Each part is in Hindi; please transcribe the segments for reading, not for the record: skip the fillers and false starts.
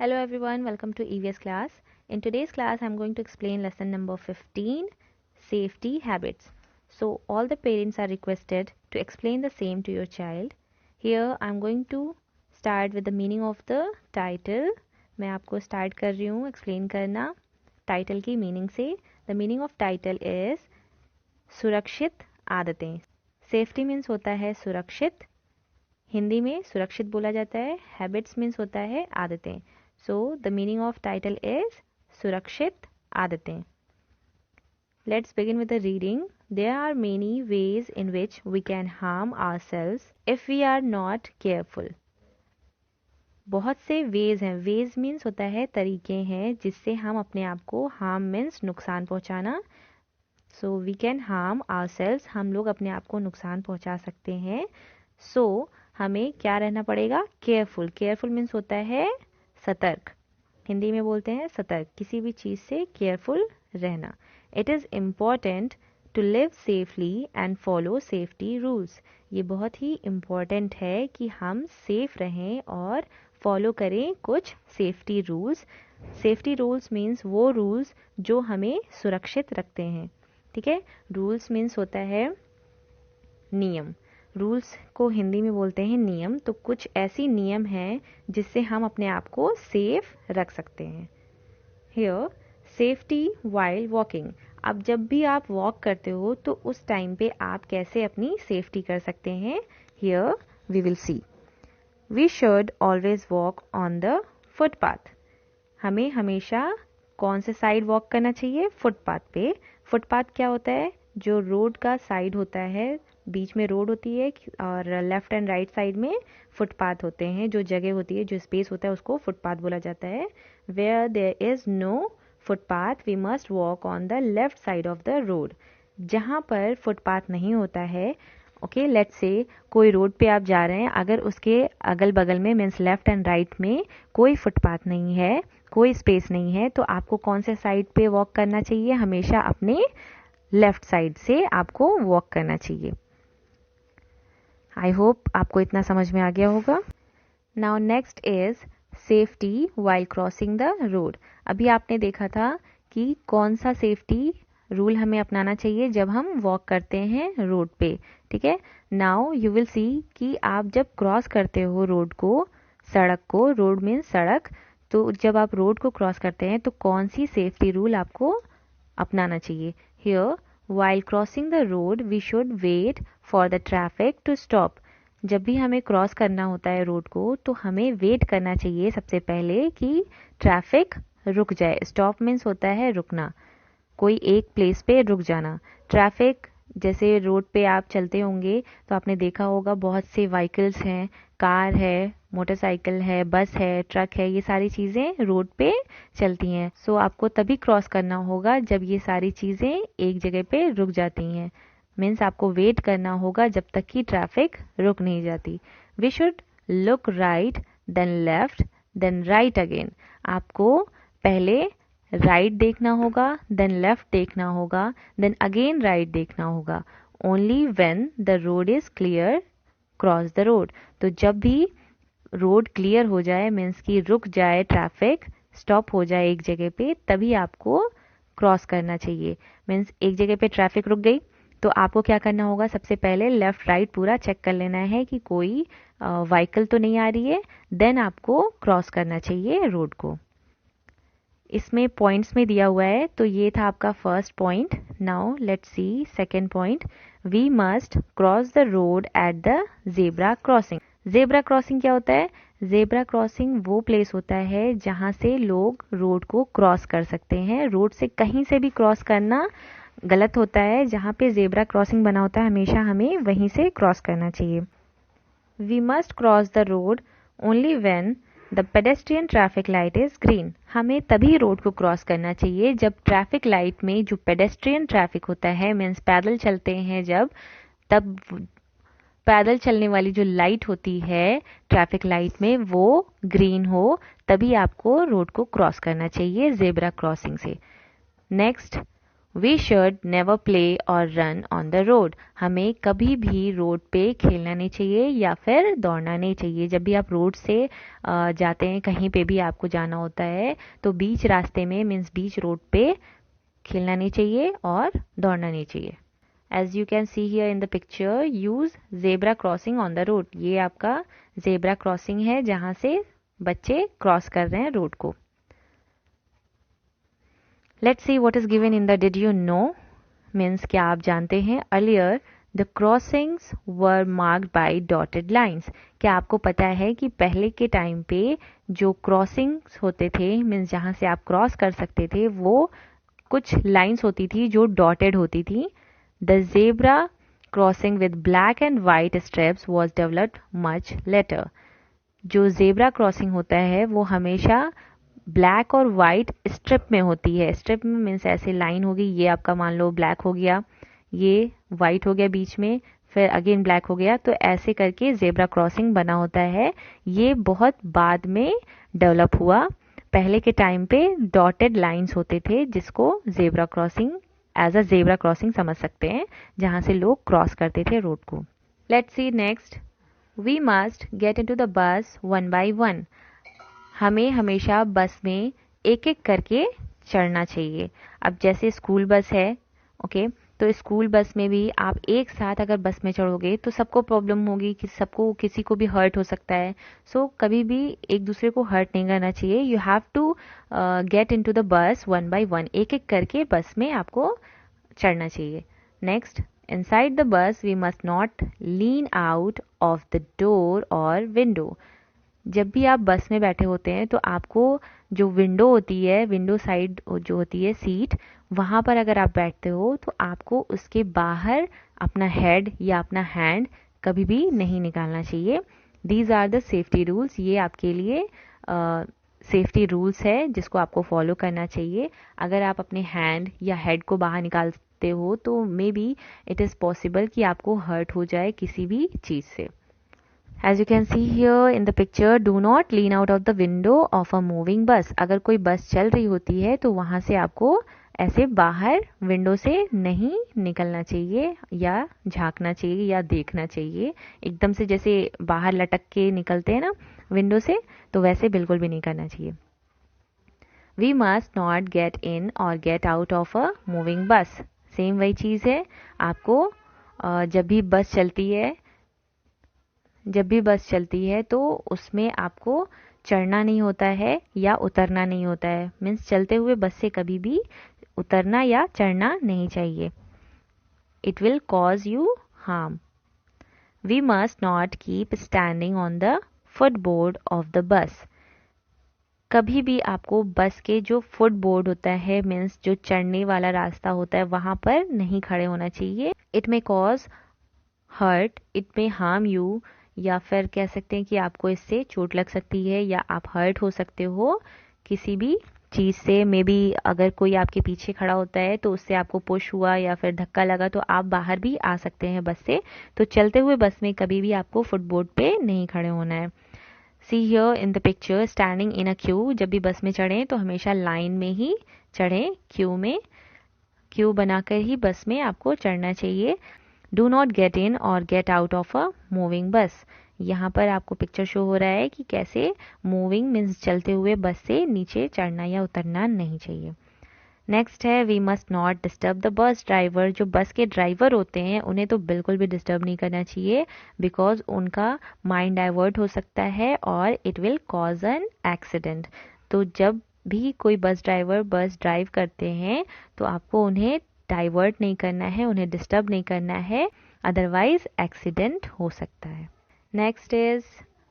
Hello everyone, welcome to EVS class. In today's class, I'm going to explain lesson number 15, safety habits. So all the parents are requested to explain the same to your child. Here I'm going to start with the meaning of the title. मैं आपको start कर रही हूँ explain करना title की meaning से. The meaning of title is सुरक्षित आदतें. Safety means होता है सुरक्षित. हिंदी में सुरक्षित बोला जाता है. Habits means होता है आदतें. So the meaning of title is सुरक्षित आदतें. Let's begin with the reading. There are many ways in which we can harm ourselves if we are not careful. बहुत से ways हैं. Ways means होता है तरीके हैं जिससे हम अपने आप को harm means नुकसान पहुंचाना. So we can harm ourselves. हम लोग अपने आप को नुकसान पहुंचा सकते हैं. So हमें क्या रहना पड़ेगा? Careful. Careful means होता है सतर्क. हिंदी में बोलते हैं सतर्क. किसी भी चीज़ से केयरफुल रहना. It is important to live safely and follow safety rules. ये बहुत ही इम्पॉर्टेंट है कि हम सेफ रहें और फॉलो करें कुछ safety rules. Safety rules means वो रूल्स जो हमें सुरक्षित रखते हैं. ठीक है. रूल्स मीन्स होता है नियम. रूल्स को हिंदी में बोलते हैं नियम. तो कुछ ऐसी नियम हैं जिससे हम अपने आप को सेफ रख सकते हैं. Here safety while walking. अब जब भी आप वॉक करते हो तो उस टाइम पे आप कैसे अपनी सेफ्टी कर सकते हैं. Here we will see. We should always walk on the footpath. हमें हमेशा कौन से साइड वॉक करना चाहिए? फुटपाथ पे. फुटपाथ क्या होता है? जो रोड का साइड होता है, बीच में रोड होती है और लेफ्ट एंड राइट साइड में फुटपाथ होते हैं. जो जगह होती है, जो स्पेस होता है, उसको फुटपाथ बोला जाता है. Where there is no footpath we must walk on the left side of the road. जहाँ पर फुटपाथ नहीं होता है, ओके, लेट्स से कोई रोड पे आप जा रहे हैं, अगर उसके अगल बगल में मीन्स लेफ्ट एंड राइट में कोई फुटपाथ नहीं है, कोई स्पेस नहीं है, तो आपको कौन से साइड पे वॉक करना चाहिए? हमेशा अपने लेफ्ट साइड से आपको वॉक करना चाहिए. आई होप आपको इतना समझ में आ गया होगा. Now next is safety while crossing the road. अभी आपने देखा था कि कौन सा सेफ्टी रूल हमें अपनाना चाहिए जब हम वॉक करते हैं रोड पे. ठीक है. नाउ यू विल सी कि आप जब क्रॉस करते हो रोड को, सड़क को, रोड मीन्स सड़क, तो जब आप रोड को क्रॉस करते हैं तो कौन सी सेफ्टी रूल आपको अपनाना चाहिए. Here while crossing the road we should wait for the traffic to stop. जब भी हमें क्रॉस करना होता है रोड को तो हमें वेट करना चाहिए सबसे पहले कि ट्रैफिक रुक जाए. स्टॉप मीन्स होता है रुकना, कोई एक प्लेस पे रुक जाना. ट्रैफिक, जैसे रोड पे आप चलते होंगे तो आपने देखा होगा बहुत से व्हीकल्स हैं, कार है, मोटरसाइकिल है, बस है, ट्रक है, ये सारी चीज़ें रोड पे चलती हैं. सो आपको तभी क्रॉस करना होगा जब ये सारी चीज़ें एक जगह पे रुक जाती हैं. मीन्स आपको वेट करना होगा जब तक कि ट्रैफिक रुक नहीं जाती. We should look right then left then right again. आपको पहले राइट देखना होगा, देन लेफ्ट देखना होगा, देन अगेन राइट देखना होगा. Only when the road is clear cross the road. तो जब भी रोड क्लियर हो जाए, मीन्स कि रुक जाए ट्रैफिक, स्टॉप हो जाए एक जगह पे, तभी आपको क्रॉस करना चाहिए. मीन्स एक जगह पे ट्रैफिक रुक गई तो आपको क्या करना होगा? सबसे पहले लेफ्ट राइट पूरा चेक कर लेना है कि कोई व्हीकल तो नहीं आ रही है, देन आपको क्रॉस करना चाहिए रोड को. इसमें पॉइंट्स में दिया हुआ है. तो ये था आपका first point. Now let's see second point. We must cross the road at the zebra crossing. Zebra crossing क्या होता है? जेब्रा क्रॉसिंग वो प्लेस होता है जहाँ से लोग रोड को क्रॉस कर सकते हैं. रोड से कहीं से भी क्रॉस करना गलत होता है. जहाँ पे जेब्रा क्रॉसिंग बना होता है हमेशा हमें वहीं से क्रॉस करना चाहिए. We must cross the road only when the pedestrian traffic light is green. हमें तभी रोड को क्रॉस करना चाहिए जब ट्रैफिक लाइट में जो पेडेस्ट्रियन ट्रैफिक होता है, मीन्स पैदल चलते हैं जब, तब पैदल चलने वाली जो लाइट होती है ट्रैफिक लाइट में वो ग्रीन हो, तभी आपको रोड को क्रॉस करना चाहिए जेब्रा क्रॉसिंग से. Next, we should never play or run on the road. हमें कभी भी रोड पे खेलना नहीं चाहिए या फिर दौड़ना नहीं चाहिए। जब भी आप रोड से जाते हैं, कहीं पे भी आपको जाना होता है, तो बीच रास्ते में मीन्स बीच रोड पे खेलना नहीं चाहिए और दौड़ना नहीं चाहिए। As you can see here in the picture, use zebra crossing on the road. ये आपका जेब्रा क्रॉसिंग है जहाँ से बच्चे क्रॉस कर रहे हैं रोड को। Let's see what is given in the did you know means क्या आप जानते हैं। earlier the crossings were marked by dotted lines। क्या आपको पता है कि पहले के टाइम पे जो क्रॉसिंग्स होते थे मीन्स जहाँ से आप क्रॉस कर सकते थे वो कुछ लाइंस होती थी जो डॉटेड होती थी। The zebra crossing with black and white strips was developed much later। जो जेब्रा क्रॉसिंग होता है वो हमेशा ब्लैक और वाइट स्ट्रिप में होती है। स्ट्रिप में मीन्स ऐसे लाइन होगी, ये आपका मान लो ब्लैक हो गया, ये वाइट हो गया बीच में, फिर अगेन ब्लैक हो गया, तो ऐसे करके जेब्रा क्रॉसिंग बना होता है। ये बहुत बाद में डेवलप हुआ। पहले के टाइम पे डॉटेड लाइंस होते थे जिसको zebra crossing as a zebra crossing समझ सकते हैं, जहाँ से लोग क्रॉस करते थे रोड को। Let's see next. We must get into the bus one by one. हमें हमेशा बस में एक एक करके चढ़ना चाहिए। अब जैसे स्कूल बस है, ओके, तो स्कूल बस में भी आप एक साथ अगर बस में चढ़ोगे तो सबको प्रॉब्लम होगी कि सबको किसी को भी हर्ट हो सकता है। सो कभी भी एक दूसरे को हर्ट नहीं करना चाहिए। You have to get into the bus one by one. एक एक करके बस में आपको चढ़ना चाहिए। Next, inside the bus we must not lean out of the door or window. जब भी आप बस में बैठे होते हैं तो आपको जो विंडो होती है, विंडो साइड जो होती है सीट, वहाँ पर अगर आप बैठते हो तो आपको उसके बाहर अपना हेड या अपना हैंड कभी भी नहीं निकालना चाहिए। These are the safety rules. ये आपके लिए सेफ्टी रूल्स है जिसको आपको फॉलो करना चाहिए। अगर आप अपने हैंड या हेड को बाहर निकालते हो तो may be it is possible कि आपको हर्ट हो जाए किसी भी चीज़ से। As you can see here in the picture, do not lean out of the window of a moving bus। अगर कोई बस चल रही होती है तो वहाँ से आपको ऐसे बाहर विंडो से नहीं निकलना चाहिए या झांकना चाहिए या देखना चाहिए। एकदम से जैसे बाहर लटक के निकलते हैं ना विंडो से, तो वैसे बिल्कुल भी नहीं करना चाहिए। We must not get in और get out of a moving bus. Same वही चीज़ है। आपको जब भी बस चलती है तो उसमें आपको चढ़ना नहीं होता है या उतरना नहीं होता है। मीन्स चलते हुए बस से कभी भी उतरना या चढ़ना नहीं चाहिए। It will cause you harm. We must not keep standing on the footboard of the bus. कभी भी आपको बस के जो फुटबोर्ड होता है मीन्स जो चढ़ने वाला रास्ता होता है वहाँ पर नहीं खड़े होना चाहिए। It may cause hurt, it may harm you, या फिर कह सकते हैं कि आपको इससे चोट लग सकती है या आप हर्ट हो सकते हो किसी भी चीज़ से। मे बी अगर कोई आपके पीछे खड़ा होता है तो उससे आपको पुश हुआ या फिर धक्का लगा तो आप बाहर भी आ सकते हैं बस से। तो चलते हुए बस में कभी भी आपको फुटबोर्ड पे नहीं खड़े होना है। सी here in the picture, standing in a Q. जब भी बस में चढ़ें तो हमेशा लाइन में ही चढ़ें, क्यू में। क्यू बनाकर ही बस में आपको चढ़ना चाहिए। डू नॉट गेट इन और get out of a moving बस। यहाँ पर आपको पिक्चर शो हो रहा है कि कैसे मूविंग मीन्स चलते हुए बस से नीचे चढ़ना या उतरना नहीं चाहिए। नेक्स्ट है, we must not disturb the bus driver. जो बस के ड्राइवर होते हैं उन्हें तो बिल्कुल भी डिस्टर्ब नहीं करना चाहिए, बिकॉज उनका माइंड डाइवर्ट हो सकता है और it will cause an accident. तो जब भी कोई बस ड्राइवर बस ड्राइव करते हैं तो आपको उन्हें डाइवर्ट नहीं करना है, उन्हें डिस्टर्ब नहीं करना है, अदरवाइज एक्सीडेंट हो सकता है। Next is,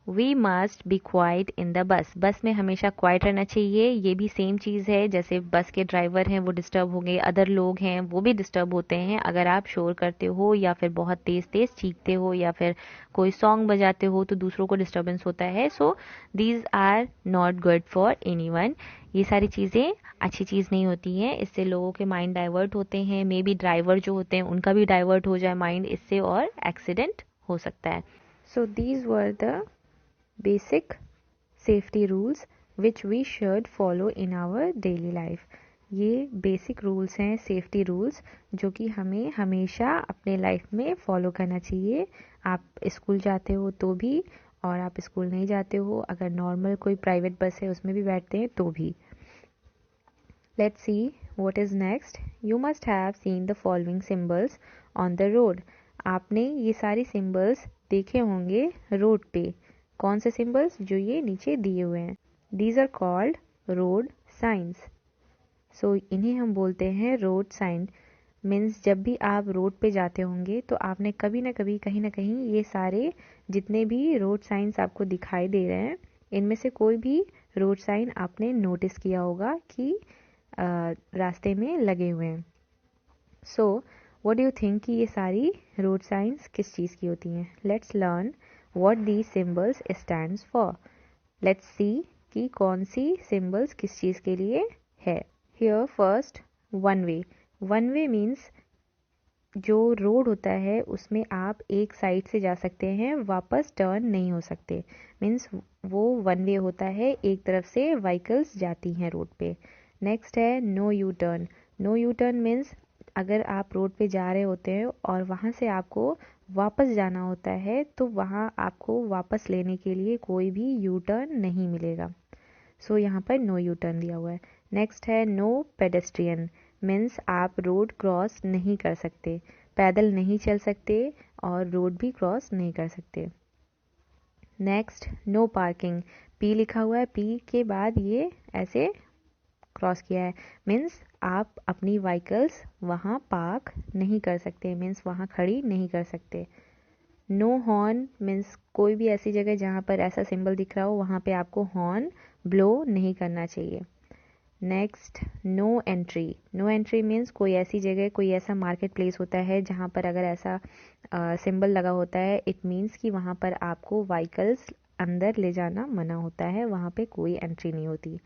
we must be quiet in the bus. Bus में हमेशा क्वाइट रहना चाहिए। ये भी सेम चीज़ है, जैसे बस के ड्राइवर हैं वो डिस्टर्ब होंगे, अदर लोग हैं वो भी डिस्टर्ब होते हैं अगर आप शोर करते हो या फिर बहुत तेज़ तेज़ चीखते हो या फिर कोई सॉन्ग बजाते हो तो दूसरों को डिस्टर्बेंस होता है। So these are not good for anyone. ये सारी चीज़ें अच्छी चीज़ नहीं होती हैं, इससे लोगों के माइंड डाइवर्ट होते हैं। मे बी ड्राइवर जो होते हैं उनका भी डाइवर्ट हो जाए माइंड इससे और एक्सीडेंट हो सकता है। So these were the basic safety rules which we should follow in our daily life. ये बेसिक रूल्स हैं, सेफ्टी रूल्स, जो कि हमें हमेशा अपने लाइफ में फॉलो करना चाहिए। आप स्कूल जाते हो तो भी, और आप स्कूल नहीं जाते हो, अगर नॉर्मल कोई प्राइवेट बस है उसमें भी बैठते हैं तो भी। Let's see what is next. You must have seen the following symbols on the road. आपने ये सारी symbols देखे होंगे रोड पे। कौन से symbols? जो ये नीचे दिए हुए हैं। These are called road signs. So इन्हें हम बोलते हैं road sign. मीन्स जब भी आप रोड पे जाते होंगे तो आपने कभी ना कभी कहीं ना कहीं ये सारे जितने भी रोड साइंस आपको दिखाई दे रहे हैं, इनमें से कोई भी रोड साइन आपने नोटिस किया होगा कि रास्ते में लगे हुए हैं। So what do you think कि ये सारी रोड साइंस किस चीज़ की होती हैं? Let's learn what the symbols stands for. Let's see कि कौन सी सिंबल्स किस चीज़ के लिए है। Here first, one way. One way means जो रोड होता है उसमें आप एक साइड से जा सकते हैं, वापस टर्न नहीं हो सकते। मीन्स वो वन वे होता है, एक तरफ से व्हीकल्स जाती हैं रोड पे। नेक्स्ट है no U turn. No U turn means अगर आप रोड पे जा रहे होते हैं और वहाँ से आपको वापस जाना होता है तो वहाँ आपको वापस लेने के लिए कोई भी यू टर्न नहीं मिलेगा। सो यहाँ पर नो यू टर्न दिया हुआ है। नेक्स्ट है नो पेडेस्ट्रियन। मीन्स आप रोड क्रॉस नहीं कर सकते, पैदल नहीं चल सकते और रोड भी क्रॉस नहीं कर सकते। Next no parking. पी लिखा हुआ है, पी के बाद ये ऐसे क्रॉस किया है, मीन्स आप अपनी व्हीकल्स वहाँ पार्क नहीं कर सकते, मीन्स वहाँ खड़ी नहीं कर सकते। नो हॉर्न मीन्स कोई भी ऐसी जगह जहाँ पर ऐसा सिंबल दिख रहा हो वहाँ पे आपको हॉर्न ब्लो नहीं करना चाहिए। Next no entry. No entry means कोई ऐसी जगह, कोई ऐसा मार्केट प्लेस होता है जहाँ पर अगर ऐसा सिंबल लगा होता है, इट मीन्स कि वहाँ पर आपको व्हीकल्स अंदर ले जाना मना होता है, वहाँ पे कोई एंट्री नहीं होती।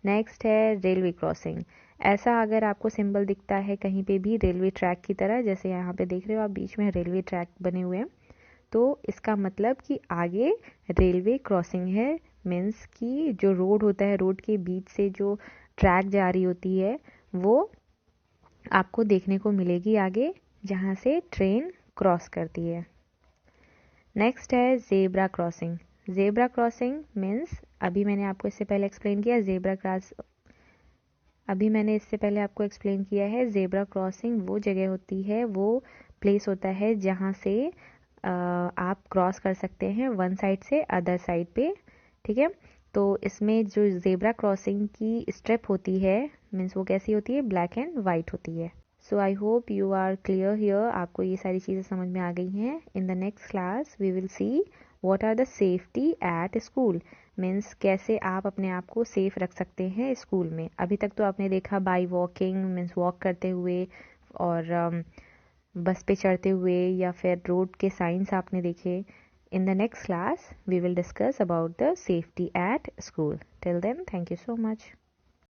नेक्स्ट है रेलवे क्रॉसिंग। ऐसा अगर आपको सिंबल दिखता है कहीं पे भी रेलवे ट्रैक की तरह, जैसे यहाँ पे देख रहे हो आप बीच में रेलवे ट्रैक बने हुए हैं, तो इसका मतलब कि आगे रेलवे क्रॉसिंग है। मीन्स कि जो रोड होता है, रोड के बीच से जो ट्रैक जा रही होती है वो आपको देखने को मिलेगी आगे, जहाँ से ट्रेन क्रॉस करती है। नेक्स्ट है zebra crossing. Zebra crossing means अभी मैंने आपको इससे पहले एक्सप्लेन किया जेब्रा क्रॉसिंग वो जगह होती है, वो प्लेस होता है जहाँ से आप क्रॉस कर सकते हैं वन साइड से अदर साइड पे। ठीक है, तो इसमें जो जेब्रा क्रॉसिंग की स्ट्रिप होती है मीन्स वो कैसी होती है, ब्लैक एंड वाइट होती है। So I hope you are clear here, आपको ये सारी चीज़ें समझ में आ गई हैं। In the next class we will see what are the safety at school. Means कैसे आप अपने आप को सेफ रख सकते हैं स्कूल में। अभी तक तो आपने देखा बाई वॉकिंग मीन्स वॉक करते हुए, और बस पे चढ़ते हुए, या फिर रोड के साइंस आपने देखे। In the next class, we will discuss about the safety at school. Till then, thank you so much.